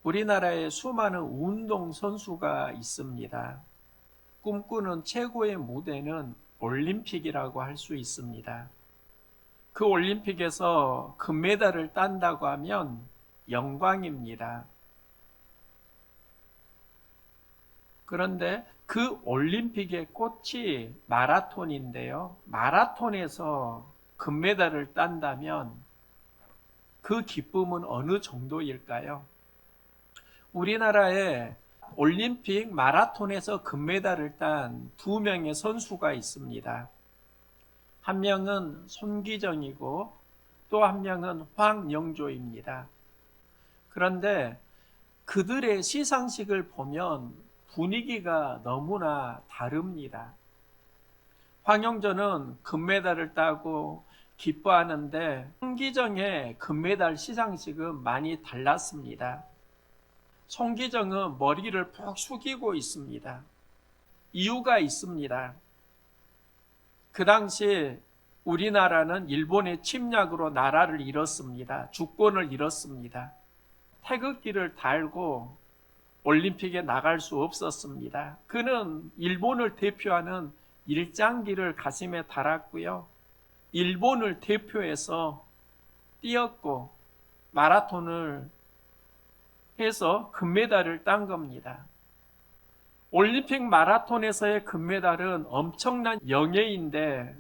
우리나라에 수많은 운동 선수가 있습니다. 꿈꾸는 최고의 무대는 올림픽이라고 할 수 있습니다. 그 올림픽에서 금메달을 딴다고 하면 영광입니다. 그런데 그 올림픽의 꽃이 마라톤인데요. 마라톤에서 금메달을 딴다면 그 기쁨은 어느 정도일까요? 우리나라에 올림픽 마라톤에서 금메달을 딴 두 명의 선수가 있습니다. 한 명은 손기정이고 또 한 명은 황영조입니다. 그런데 그들의 시상식을 보면 분위기가 너무나 다릅니다. 황영조는 금메달을 따고 기뻐하는데 손기정의 금메달 시상식은 많이 달랐습니다. 손기정은 머리를 푹 숙이고 있습니다. 이유가 있습니다. 그 당시 우리나라는 일본의 침략으로 나라를 잃었습니다. 주권을 잃었습니다. 태극기를 달고 올림픽에 나갈 수 없었습니다. 그는 일본을 대표하는 일장기를 가슴에 달았고요. 일본을 대표해서 뛰었고 마라톤을 해서 금메달을 딴 겁니다. 올림픽 마라톤에서의 금메달은 엄청난 영예인데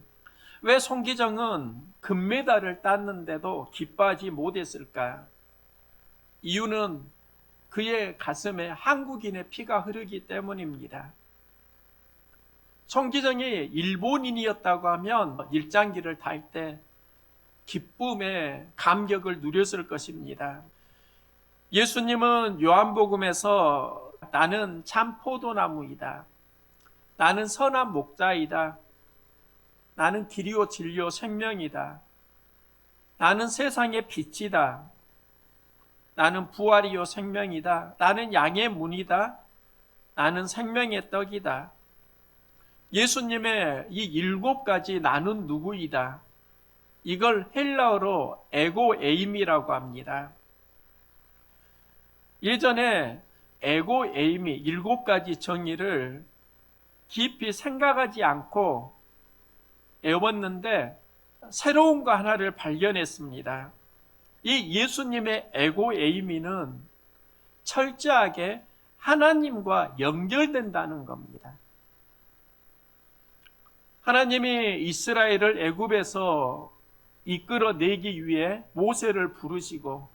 왜 손기정은 금메달을 땄는데도 기뻐하지 못했을까? 이유는 그의 가슴에 한국인의 피가 흐르기 때문입니다. 손기정이 일본인이었다고 하면 일장기를 탈 때 기쁨의 감격을 누렸을 것입니다. 예수님은 요한복음에서 나는 참 포도나무이다. 나는 선한 목자이다. 나는 길이요 진리요 생명이다. 나는 세상의 빛이다. 나는 부활이요 생명이다. 나는 양의 문이다. 나는 생명의 떡이다. 예수님의 이 7가지 나는 누구이다. 이걸 헬라어로 에고에임이라고 합니다. 예전에 에고에임이 7가지 정의를 깊이 생각하지 않고 외웠는데 새로운 거 하나를 발견했습니다. 이 예수님의 에고에이미는 철저하게 하나님과 연결된다는 겁니다. 하나님이 이스라엘을 애굽에서 이끌어내기 위해 모세를 부르시고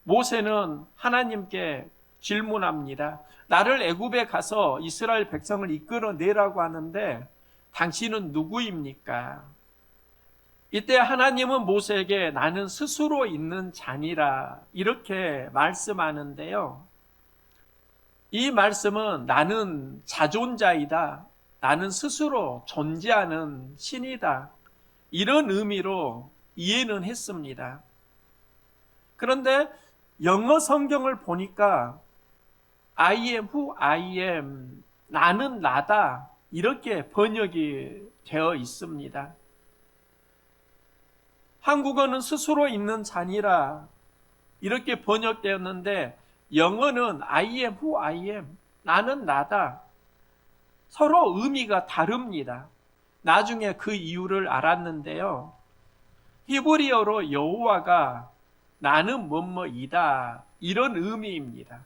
모세는 하나님께 질문합니다. 나를 애굽에 가서 이스라엘 백성을 이끌어내라고 하는데 당신은 누구입니까? 이때 하나님은 모세에게 나는 스스로 있는 자니라 이렇게 말씀하는데요. 이 말씀은 나는 자존자이다. 나는 스스로 존재하는 신이다. 이런 의미로 이해는 했습니다. 그런데 영어 성경을 보니까 I am who I am, 나는 나다 이렇게 번역이 되어 있습니다. 한국어는 스스로 있는 자니라 이렇게 번역되었는데 영어는 I am who I am, 나는 나다. 서로 의미가 다릅니다. 나중에 그 이유를 알았는데요. 히브리어로 여호와가 나는 뭐뭐이다 이런 의미입니다.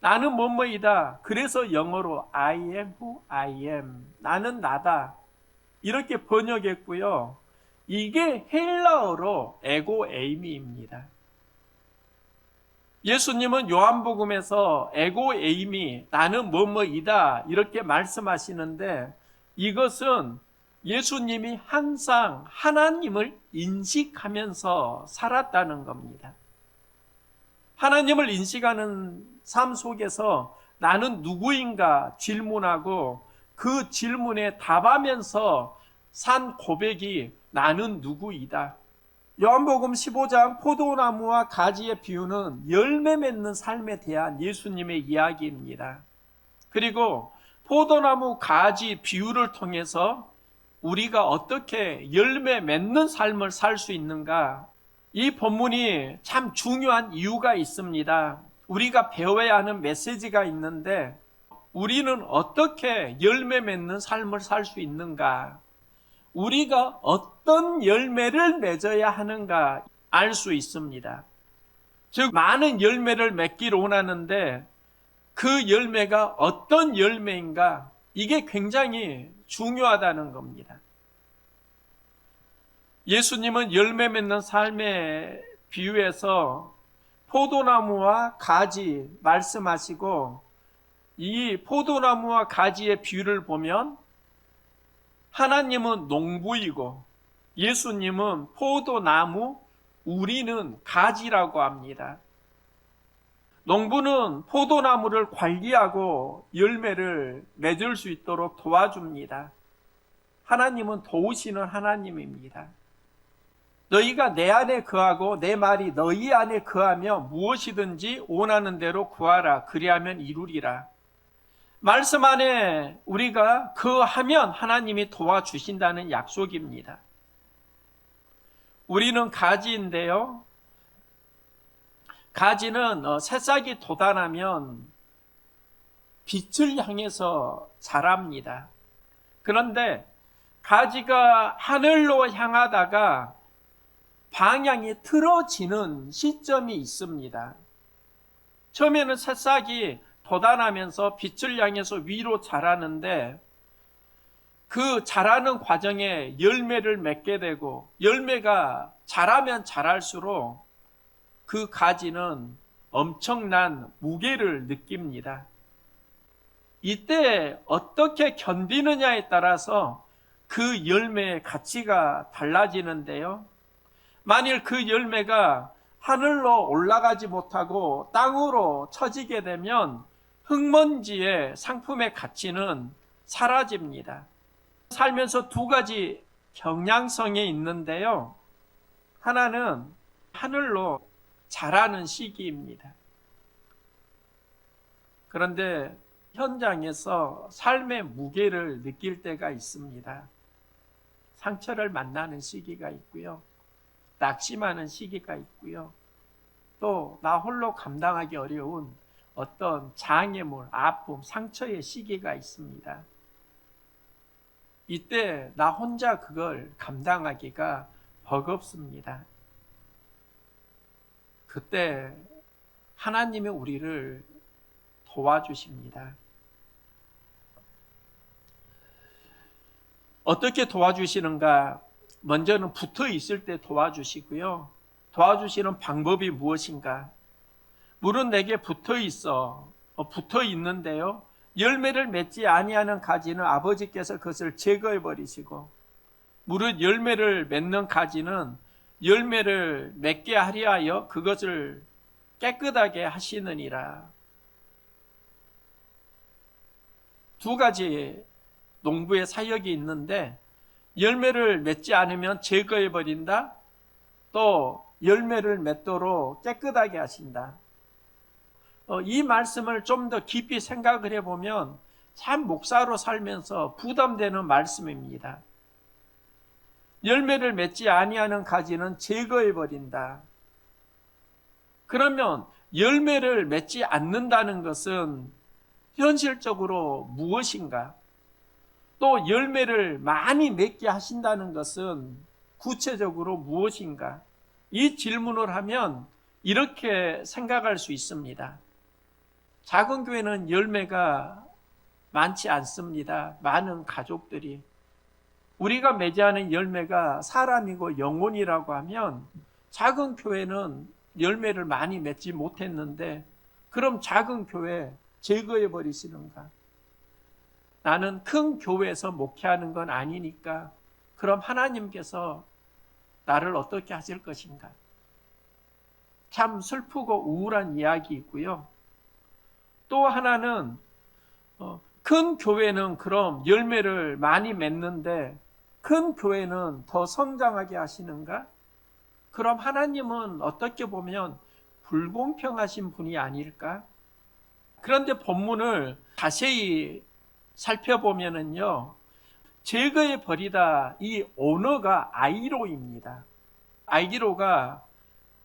나는 뭐뭐이다. 그래서 영어로 I am who I am, 나는 나다 이렇게 번역했고요. 이게 헬라어로 에고에이미입니다. 예수님은 요한복음에서 에고에이미, 나는 뭐뭐이다 이렇게 말씀하시는데 이것은 예수님이 항상 하나님을 인식하면서 살았다는 겁니다. 하나님을 인식하는 삶 속에서 나는 누구인가 질문하고 그 질문에 답하면서 산 고백이 나는 누구이다. 요한복음 15장 포도나무와 가지의 비유는 열매 맺는 삶에 대한 예수님의 이야기입니다. 그리고 포도나무 가지 비유를 통해서 우리가 어떻게 열매 맺는 삶을 살 수 있는가? 이 본문이 참 중요한 이유가 있습니다. 우리가 배워야 하는 메시지가 있는데 우리는 어떻게 열매 맺는 삶을 살 수 있는가? 우리가 어떤 열매를 맺어야 하는가 알 수 있습니다. 즉 많은 열매를 맺기를 원하는데 그 열매가 어떤 열매인가? 이게 굉장히 중요하다는 겁니다. 예수님은 열매 맺는 삶에 비유해서 포도나무와 가지 말씀하시고 이 포도나무와 가지의 비유를 보면 하나님은 농부이고 예수님은 포도나무, 우리는 가지라고 합니다. 농부는 포도나무를 관리하고 열매를 맺을 수 있도록 도와줍니다. 하나님은 도우시는 하나님입니다. 너희가 내 안에 거하고 내 말이 너희 안에 거하며 무엇이든지 원하는 대로 구하라. 그리하면 이루리라. 말씀 안에 우리가 거하면 하나님이 도와주신다는 약속입니다. 우리는 가지인데요. 가지는 새싹이 돋아나면 빛을 향해서 자랍니다. 그런데 가지가 하늘로 향하다가 방향이 틀어지는 시점이 있습니다. 처음에는 새싹이 돋아나면서 빛을 향해서 위로 자라는데 그 자라는 과정에 열매를 맺게 되고 열매가 자라면 자랄수록 그 가지는 엄청난 무게를 느낍니다. 이때 어떻게 견디느냐에 따라서 그 열매의 가치가 달라지는데요. 만일 그 열매가 하늘로 올라가지 못하고 땅으로 처지게 되면 흙먼지의 상품의 가치는 사라집니다. 살면서 두 가지 경향성이 있는데요. 하나는 하늘로 자라는 시기입니다. 그런데 현장에서 삶의 무게를 느낄 때가 있습니다. 상처를 만나는 시기가 있고요. 낙심하는 시기가 있고요. 또 나 홀로 감당하기 어려운 어떤 장애물, 아픔, 상처의 시기가 있습니다. 이때 나 혼자 그걸 감당하기가 버겁습니다. 그때 하나님이 우리를 도와주십니다. 어떻게 도와주시는가? 먼저는 붙어 있을 때 도와주시고요. 도와주시는 방법이 무엇인가? 물은 내게 붙어 있어. 붙어 있는데요. 열매를 맺지 아니하는 가지는 아버지께서 그것을 제거해 버리시고, 무릇 열매를 맺는 가지는 열매를 맺게 하려 하여 그것을 깨끗하게 하시느니라. 두 가지 농부의 사역이 있는데 열매를 맺지 않으면 제거해 버린다. 또 열매를 맺도록 깨끗하게 하신다. 이 말씀을 좀 더 깊이 생각을 해보면 참 목사로 살면서 부담되는 말씀입니다. 열매를 맺지 아니하는 가지는 제거해 버린다. 그러면 열매를 맺지 않는다는 것은 현실적으로 무엇인가? 또 열매를 많이 맺게 하신다는 것은 구체적으로 무엇인가? 이 질문을 하면 이렇게 생각할 수 있습니다. 작은 교회는 열매가 많지 않습니다. 많은 가족들이. 우리가 맺어하는 열매가 사람이고 영혼이라고 하면 작은 교회는 열매를 많이 맺지 못했는데 그럼 작은 교회 제거해 버리시는가? 나는 큰 교회에서 목회하는 건 아니니까 그럼 하나님께서 나를 어떻게 하실 것인가? 참 슬프고 우울한 이야기이고요. 또 하나는 큰 교회는 그럼 열매를 많이 맺는데 큰 교회는 더 성장하게 하시는가? 그럼 하나님은 어떻게 보면 불공평하신 분이 아닐까? 그런데 본문을 자세히 살펴보면은요, 제거해 버리다 이 언어가 아이로입니다. 아이로가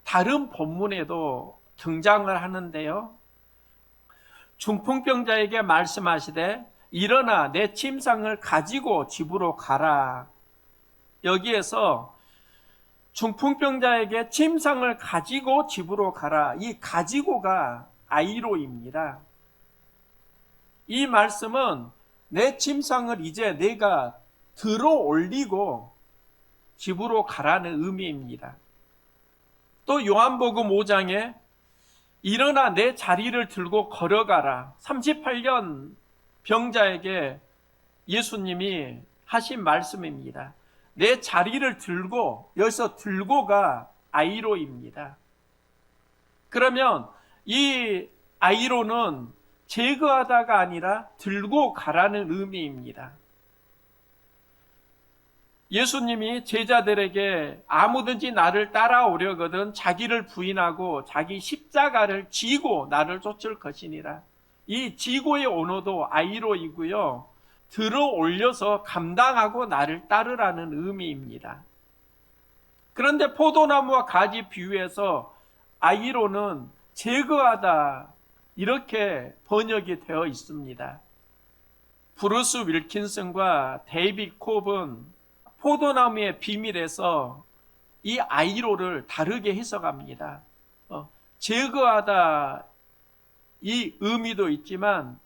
다른 본문에도 등장을 하는데요. 중풍병자에게 말씀하시되 일어나 내 침상을 가지고 집으로 가라. 여기에서 중풍병자에게 침상을 가지고 집으로 가라. 이 가지고가 아이로입니다. 이 말씀은 내 침상을 이제 내가 들어 올리고 집으로 가라는 의미입니다. 또 요한복음 5장에 일어나 내 자리를 들고 걸어가라. 38년 병자에게 예수님이 하신 말씀입니다. 내 자리를 들고, 여기서 들고가 아이로입니다. 그러면 이 아이로는 제거하다가 아니라 들고 가라는 의미입니다. 예수님이 제자들에게 아무든지 나를 따라오려거든 자기를 부인하고 자기 십자가를 지고 나를 쫓을 것이니라. 이 지고의 언어도 아이로이고요. 들어 올려서 감당하고 나를 따르라는 의미입니다. 그런데 포도나무와 가지 비유에서 아이로는 제거하다 이렇게 번역이 되어 있습니다. 브루스 윌킨슨과 데이빗 콥은 포도나무의 비밀에서 이 아이로를 다르게 해석합니다. 제거하다 이 의미도 있지만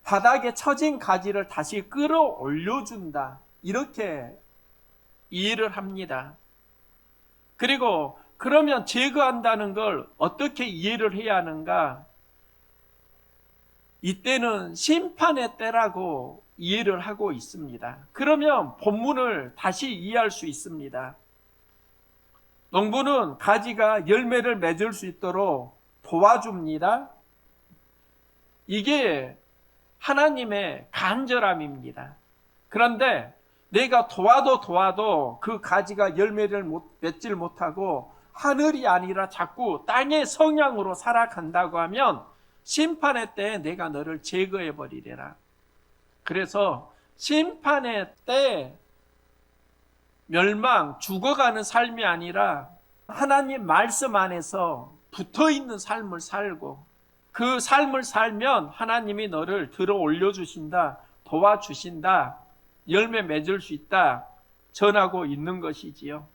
바닥에 처진 가지를 다시 끌어올려준다 이렇게 이해를 합니다. 그리고 그러면 제거한다는 걸 어떻게 이해를 해야 하는가? 이때는 심판의 때라고 이해를 하고 있습니다. 그러면 본문을 다시 이해할 수 있습니다. 농부는 가지가 열매를 맺을 수 있도록 도와줍니다. 이게 하나님의 간절함입니다. 그런데 내가 도와도 그 가지가 열매를 맺질 못하고 하늘이 아니라 자꾸 땅의 성향으로 살아간다고 하면 심판의 때에 내가 너를 제거해 버리리라. 그래서 심판의 때 멸망, 죽어가는 삶이 아니라 하나님 말씀 안에서 붙어있는 삶을 살고 그 삶을 살면 하나님이 너를 들어 올려주신다, 도와주신다, 열매 맺을 수 있다 전하고 있는 것이지요.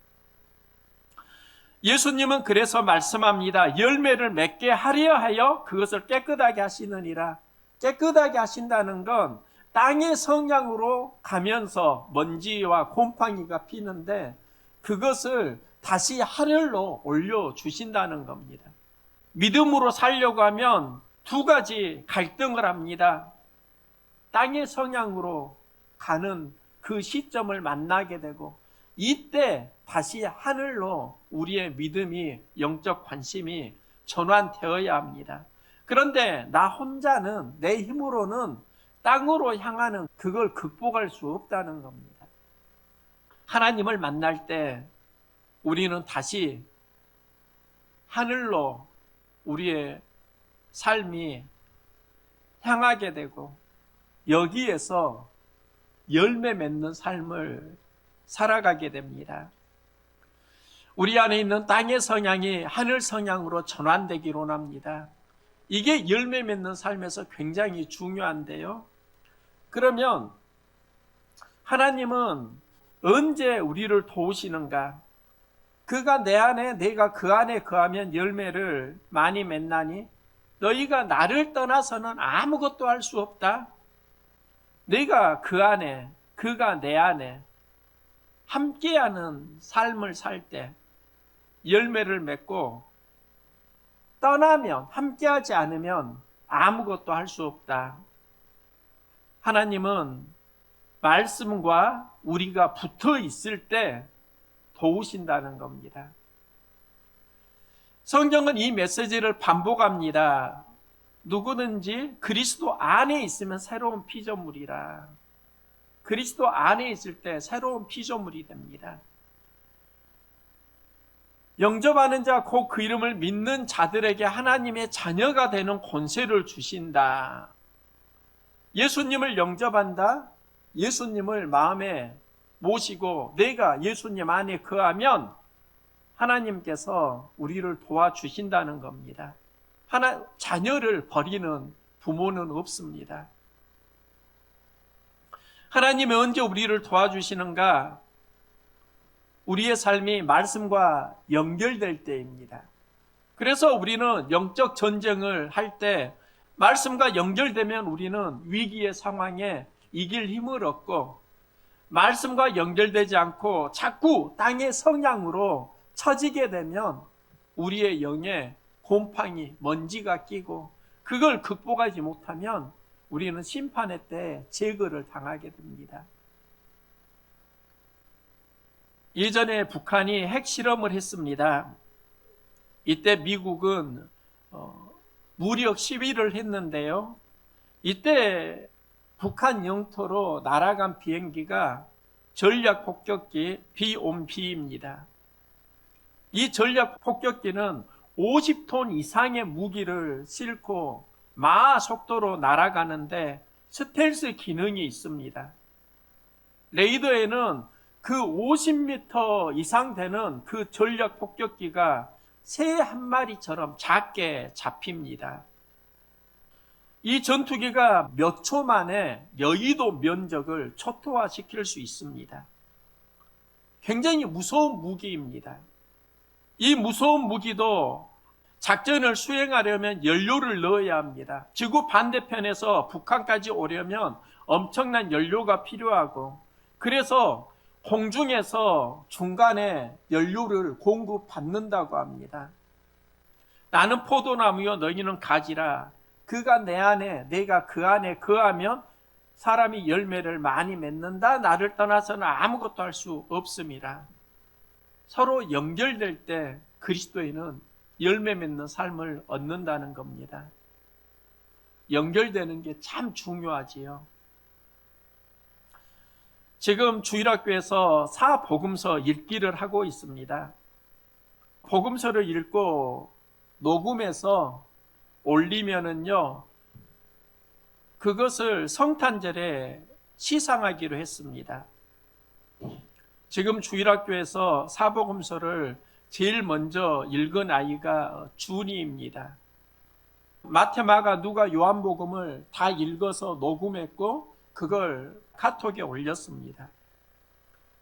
예수님은 그래서 말씀합니다. 열매를 맺게 하려 하여 그것을 깨끗하게 하시느니라. 깨끗하게 하신다는 건 땅의 성향으로 가면서 먼지와 곰팡이가 피는데 그것을 다시 하늘로 올려주신다는 겁니다. 믿음으로 살려고 하면 두 가지 갈등을 합니다. 땅의 성향으로 가는 그 시점을 만나게 되고 이때 다시 하늘로 우리의 믿음이, 영적 관심이 전환되어야 합니다. 그런데 나 혼자는 내 힘으로는 땅으로 향하는 그걸 극복할 수 없다는 겁니다. 하나님을 만날 때 우리는 다시 하늘로 우리의 삶이 향하게 되고 여기에서 열매 맺는 삶을 살아가게 됩니다. 우리 안에 있는 땅의 성향이 하늘 성향으로 전환되기를 원합니다. 이게 열매 맺는 삶에서 굉장히 중요한데요. 그러면 하나님은 언제 우리를 도우시는가? 그가 내 안에 내가 그 안에 거하면 열매를 많이 맺나니 너희가 나를 떠나서는 아무것도 할 수 없다. 내가 그 안에 그가 내 안에 함께하는 삶을 살 때 열매를 맺고 떠나면 함께하지 않으면 아무것도 할 수 없다. 하나님은 말씀과 우리가 붙어 있을 때 도우신다는 겁니다. 성경은 이 메시지를 반복합니다. 누구든지 그리스도 안에 있으면 새로운 피조물이라. 그리스도 안에 있을 때 새로운 피조물이 됩니다. 영접하는 자 곧 그 이름을 믿는 자들에게 하나님의 자녀가 되는 권세를 주신다. 예수님을 영접한다. 예수님을 마음에 모시고 내가 예수님 안에 거하면 하나님께서 우리를 도와주신다는 겁니다. 자녀를 버리는 부모는 없습니다. 하나님이 언제 우리를 도와주시는가? 우리의 삶이 말씀과 연결될 때입니다. 그래서 우리는 영적 전쟁을 할 때 말씀과 연결되면 우리는 위기의 상황에 이길 힘을 얻고, 말씀과 연결되지 않고 자꾸 땅의 성향으로 처지게 되면 우리의 영에 곰팡이, 먼지가 끼고, 그걸 극복하지 못하면 우리는 심판의 때 제거를 당하게 됩니다. 예전에 북한이 핵실험을 했습니다. 이때 미국은 무력 시위를 했는데요. 이때 북한 영토로 날아간 비행기가 전략 폭격기 B-1B입니다. 이 전략 폭격기는 50톤 이상의 무기를 싣고 마하 속도로 날아가는데 스텔스 기능이 있습니다. 레이더에는 그 50m 이상 되는 그 전략 폭격기가 새 한 마리처럼 작게 잡힙니다. 이 전투기가 몇 초 만에 여의도 면적을 초토화시킬 수 있습니다. 굉장히 무서운 무기입니다. 이 무서운 무기도 작전을 수행하려면 연료를 넣어야 합니다. 지구 반대편에서 북한까지 오려면 엄청난 연료가 필요하고, 그래서 공중에서 중간에 연료를 공급받는다고 합니다. 나는 포도나무요 너희는 가지라. 그가 내 안에 내가 그 안에 거하면 사람이 열매를 많이 맺는다. 나를 떠나서는 아무것도 할 수 없습니다. 서로 연결될 때 그리스도인은 열매 맺는 삶을 얻는다는 겁니다. 연결되는 게 참 중요하지요. 지금 주일학교에서 사복음서 읽기를 하고 있습니다. 복음서를 읽고 녹음해서 올리면은요, 그것을 성탄절에 시상하기로 했습니다. 지금 주일학교에서 사복음서를 제일 먼저 읽은 아이가 준이입니다. 마태, 마가, 누가, 요한복음을 다 읽어서 녹음했고 그걸 카톡에 올렸습니다.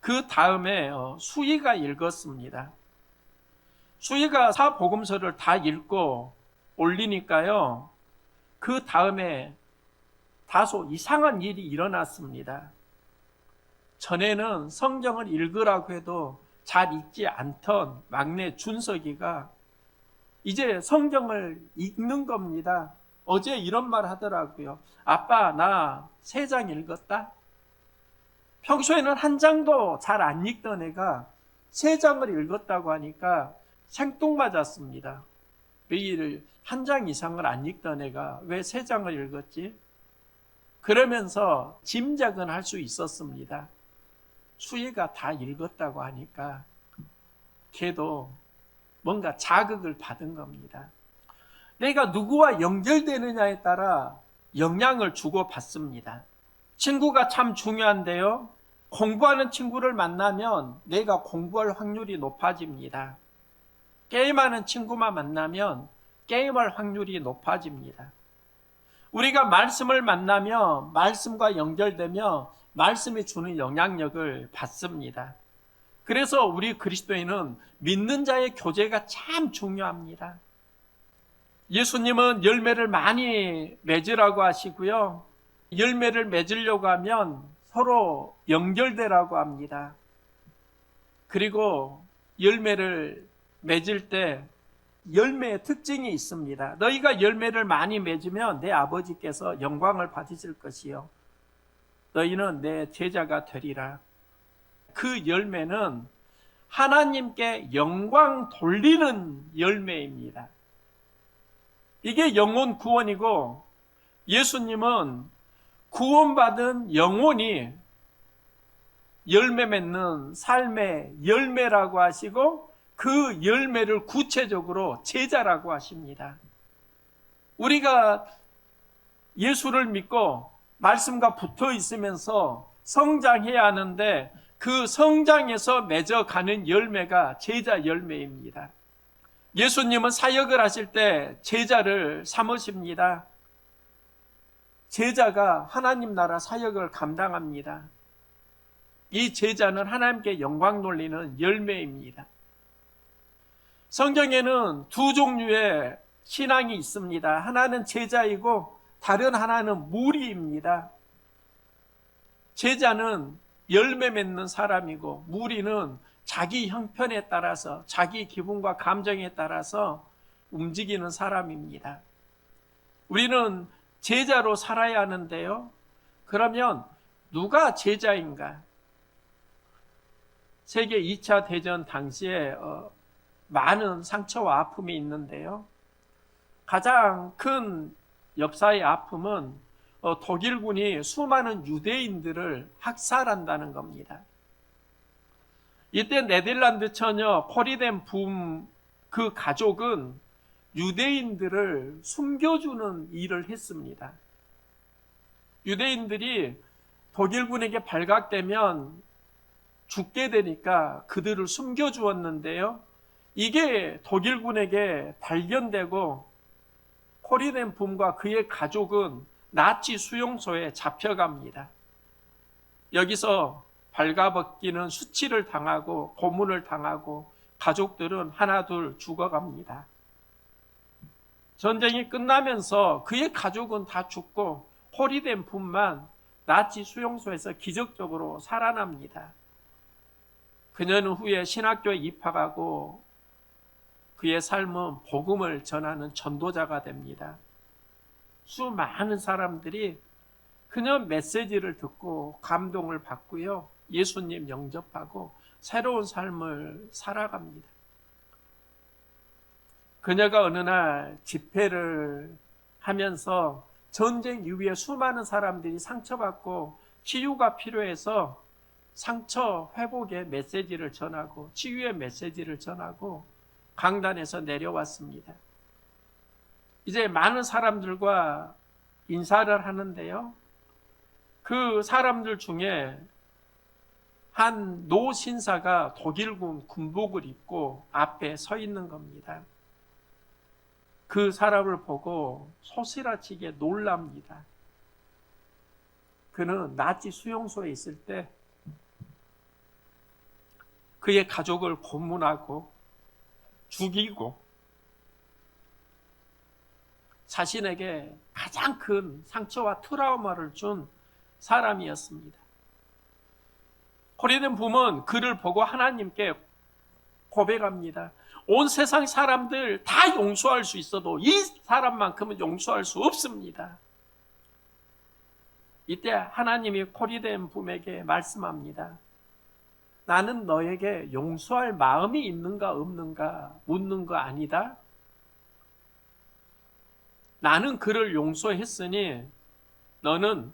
그 다음에 수희가 읽었습니다. 수희가 사복음서를 다 읽고 올리니까요, 그 다음에 다소 이상한 일이 일어났습니다. 전에는 성경을 읽으라고 해도 잘 읽지 않던 막내 준석이가 이제 성경을 읽는 겁니다. 어제 이런 말 하더라고요. 아빠, 나 3장 읽었다. 평소에는 한 장도 잘 안 읽던 애가 3장을 읽었다고 하니까 생뚱맞았습니다. 매일 한 장 이상을 안 읽던 애가 왜 3장을 읽었지? 그러면서 짐작은 할 수 있었습니다. 수희가 다 읽었다고 하니까 걔도 뭔가 자극을 받은 겁니다. 내가 누구와 연결되느냐에 따라 영향을 주고받습니다. 친구가 참 중요한데요. 공부하는 친구를 만나면 내가 공부할 확률이 높아집니다. 게임하는 친구만 만나면 게임할 확률이 높아집니다. 우리가 말씀을 만나며 말씀과 연결되며 말씀이 주는 영향력을 받습니다. 그래서 우리 그리스도인은 믿는 자의 교제가 참 중요합니다. 예수님은 열매를 많이 맺으라고 하시고요. 열매를 맺으려고 하면 서로 연결되라고 합니다. 그리고 열매를 맺을 때 열매의 특징이 있습니다. 너희가 열매를 많이 맺으면 내 아버지께서 영광을 받으실 것이요, 너희는 내 제자가 되리라. 그 열매는 하나님께 영광 돌리는 열매입니다. 이게 영혼 구원이고, 예수님은 구원받은 영혼이 열매 맺는 삶의 열매라고 하시고, 그 열매를 구체적으로 제자라고 하십니다. 우리가 예수를 믿고 말씀과 붙어 있으면서 성장해야 하는데, 그 성장에서 맺어가는 열매가 제자 열매입니다. 예수님은 사역을 하실 때 제자를 삼으십니다. 제자가 하나님 나라 사역을 감당합니다. 이 제자는 하나님께 영광 돌리는 열매입니다. 성경에는 두 종류의 신앙이 있습니다. 하나는 제자이고 다른 하나는 무리입니다. 제자는 열매 맺는 사람이고 무리는 자기 형편에 따라서 자기 기분과 감정에 따라서 움직이는 사람입니다. 우리는 제자로 살아야 하는데요. 그러면 누가 제자인가? 세계 2차 대전 당시에 많은 상처와 아픔이 있는데요. 가장 큰 역사의 아픔은 독일군이 수많은 유대인들을 학살한다는 겁니다. 이때 네덜란드 처녀 코리덴 붐 그 가족은 유대인들을 숨겨주는 일을 했습니다. 유대인들이 독일군에게 발각되면 죽게 되니까 그들을 숨겨주었는데요. 이게 독일군에게 발견되고 코리덴 붐과 그의 가족은 나치 수용소에 잡혀갑니다. 여기서 발가벗기는 수치를 당하고 고문을 당하고 가족들은 하나둘 죽어갑니다. 전쟁이 끝나면서 그의 가족은 다 죽고 코리덴 붐만 나치 수용소에서 기적적으로 살아납니다. 그녀는 후에 신학교에 입학하고 그의 삶은 복음을 전하는 전도자가 됩니다. 수많은 사람들이 그녀 메시지를 듣고 감동을 받고요. 예수님 영접하고 새로운 삶을 살아갑니다. 그녀가 어느 날 집회를 하면서 전쟁 이후에 수많은 사람들이 상처받고 치유가 필요해서 상처 회복의 메시지를 전하고 치유의 메시지를 전하고 강단에서 내려왔습니다. 이제 많은 사람들과 인사를 하는데요. 그 사람들 중에 한 노 신사가 독일군 군복을 입고 앞에 서 있는 겁니다. 그 사람을 보고 소스라치게 놀랍니다. 그는 나치 수용소에 있을 때 그의 가족을 고문하고 죽이고 자신에게 가장 큰 상처와 트라우마를 준 사람이었습니다. 코리덴 붐은 그를 보고 하나님께 고백합니다. 온 세상 사람들 다 용서할 수 있어도 이 사람만큼은 용서할 수 없습니다. 이때 하나님이 코리덴 붐에게 말씀합니다. 나는 너에게 용서할 마음이 있는가 없는가 묻는 거 아니다. 나는 그를 용서했으니 너는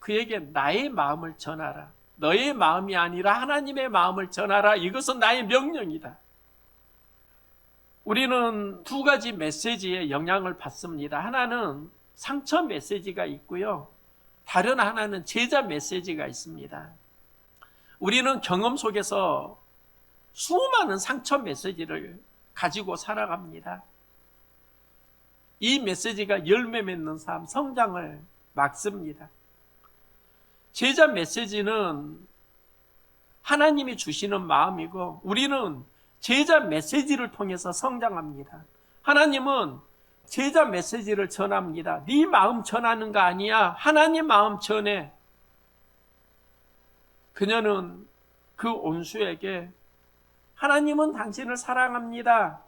그에게 나의 마음을 전하라. 너의 마음이 아니라 하나님의 마음을 전하라. 이것은 나의 명령이다. 우리는 두 가지 메시지에 영향을 받습니다. 하나는 상처 메시지가 있고요. 다른 하나는 제자 메시지가 있습니다. 우리는 경험 속에서 수많은 상처 메시지를 가지고 살아갑니다. 이 메시지가 열매 맺는 삶, 성장을 막습니다. 제자 메시지는 하나님이 주시는 마음이고 우리는 제자 메시지를 통해서 성장합니다. 하나님은 제자 메시지를 전합니다. 네 마음 전하는 거 아니야. 하나님 마음 전해. 그녀는 그 온수에게 하나님은 당신을 사랑합니다.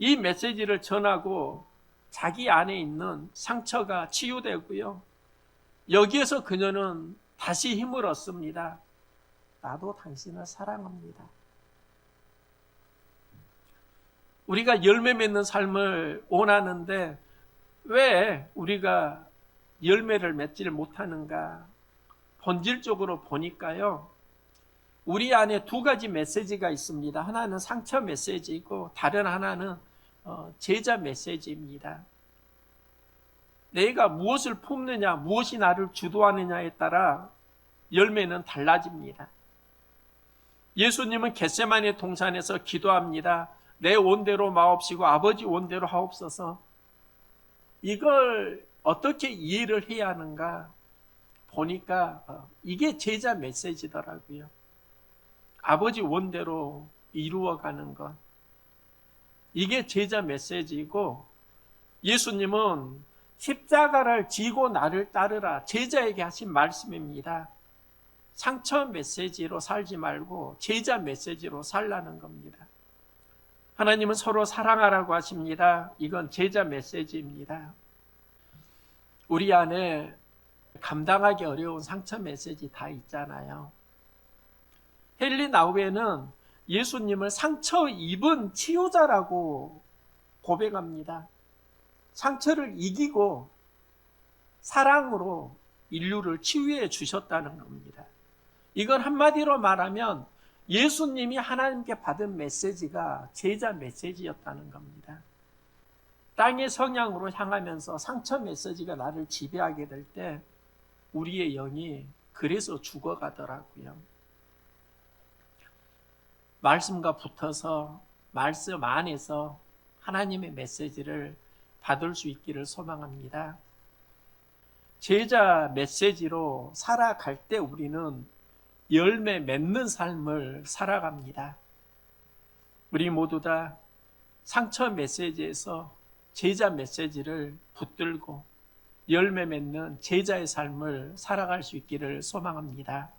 이 메시지를 전하고 자기 안에 있는 상처가 치유되고요. 여기에서 그녀는 다시 힘을 얻습니다. 나도 당신을 사랑합니다. 우리가 열매 맺는 삶을 원하는데 왜 우리가 열매를 맺지를 못하는가? 본질적으로 보니까요. 우리 안에 두 가지 메시지가 있습니다. 하나는 상처 메시지이고 다른 하나는 제자 메시지입니다. 내가 무엇을 품느냐, 무엇이 나를 주도하느냐에 따라 열매는 달라집니다. 예수님은 겟세마네 동산에서 기도합니다. 내 원대로 마옵시고 아버지 원대로 하옵소서. 이걸 어떻게 이해를 해야 하는가 보니까 이게 제자 메시지더라고요. 아버지 원대로 이루어가는 것. 이게 제자 메시지이고, 예수님은 십자가를 지고 나를 따르라 제자에게 하신 말씀입니다. 상처 메시지로 살지 말고 제자 메시지로 살라는 겁니다. 하나님은 서로 사랑하라고 하십니다. 이건 제자 메시지입니다. 우리 안에 감당하기 어려운 상처 메시지 다 있잖아요. 헨리 나우에는 예수님을 상처 입은 치유자라고 고백합니다. 상처를 이기고 사랑으로 인류를 치유해 주셨다는 겁니다. 이건 한마디로 말하면 예수님이 하나님께 받은 메시지가 제자 메시지였다는 겁니다. 땅의 성향으로 향하면서 상처 메시지가 나를 지배하게 될 때 우리의 영이 그래서 죽어가더라고요. 말씀과 붙어서 말씀 안에서 하나님의 메시지를 받을 수 있기를 소망합니다. 제자 메시지로 살아갈 때 우리는 열매 맺는 삶을 살아갑니다. 우리 모두 다 상처 메시지에서 제자 메시지를 붙들고 열매 맺는 제자의 삶을 살아갈 수 있기를 소망합니다.